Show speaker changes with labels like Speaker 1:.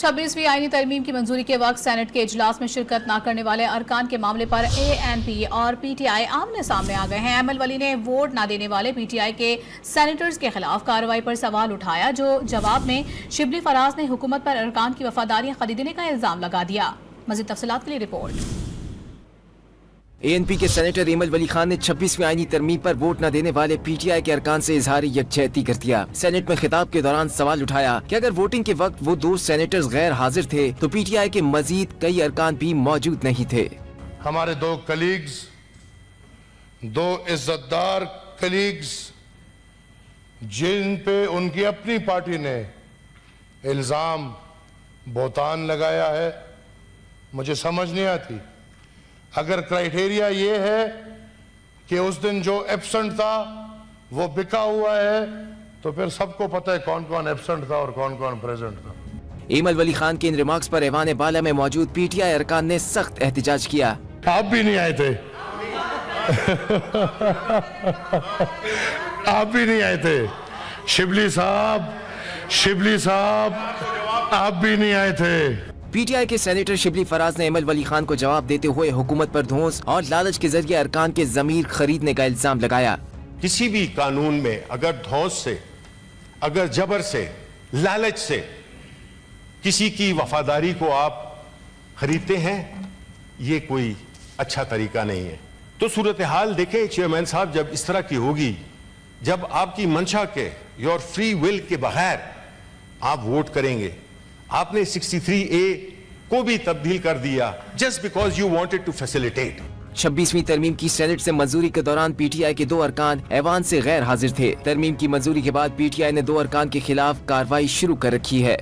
Speaker 1: 26वीं आईनी तरमीम की मंजूरी के वक्त सेनेट के इजलास में शिरकत न करने वाले अरकान के मामले पर ANP और PTI आमने सामने आ गए हैं। अहमद वली ने वोट न देने वाले PTI के सेनेटर्स के खिलाफ कार्रवाई पर सवाल उठाया, जो जवाब में शिबली फराज ने हुकूमत पर अरकान की वफादारियां खरीदने का इल्जाम लगा दिया। मज़ीद तफसीलात के लिए रिपोर्ट।
Speaker 2: ANP के सेनेटर एमल वली खान ने 26वीं आईनी तरमीम पर वोट न देने वाले PTI के अरकान से इजहार यकजहती कर दिया। सेनेट में खिताब के दौरान सवाल उठाया कि अगर वोटिंग के वक्त वो 2 सेनेटर्स गैर हाजिर थे तो PTI के मजीद कई अरकान भी मौजूद नहीं थे।
Speaker 3: हमारे 2 कलीग्स, 2 इज्जतदार कलीग्स, जिन पे उनकी अपनी पार्टी ने इल्जाम बोतान लगाया है, मुझे समझ नहीं आती। अगर क्राइटेरिया ये है कि उस दिन जो एब्सेंट था वो बिका हुआ है, तो फिर सबको पता है कौन कौन एब्सेंट था और कौन कौन प्रेजेंट था।
Speaker 2: एमल वली खान के इन रिमार्क्स पर ऐवान बाला में मौजूद PTI अरकान ने सख्त एहतजाज किया।
Speaker 3: आप भी नहीं आए थे आप भी नहीं आए थे शिबली साहब आप भी नहीं आए थे।
Speaker 2: PTI के सेनेटर शिबली फराज ने एमल वली खान को जवाब देते हुए हुकूमत पर धौंस और लालच के जरिए अरकान के जमीर खरीदने का इल्जाम लगाया।
Speaker 4: किसी भी कानून में अगर धौंस से, अगर जबर से, लालच से किसी की वफादारी को आप खरीदते हैं, ये कोई अच्छा तरीका नहीं है। तो सूरत हाल देखें चेयरमैन साहब, जब इस तरह की होगी, जब आपकी मंशा के, योर फ्री विल के बगैर आप वोट करेंगे, आपने 63A को भी तब्दील कर दिया just because you wanted to facilitate.
Speaker 2: 26वीं तरमीम की सेनेट से मंजूरी के दौरान PTI के 2 अरकान ऐवान से गैर हाजिर थे। तरमीम की मंजूरी के बाद PTI ने 2 अरकान के खिलाफ कार्रवाई शुरू कर रखी है।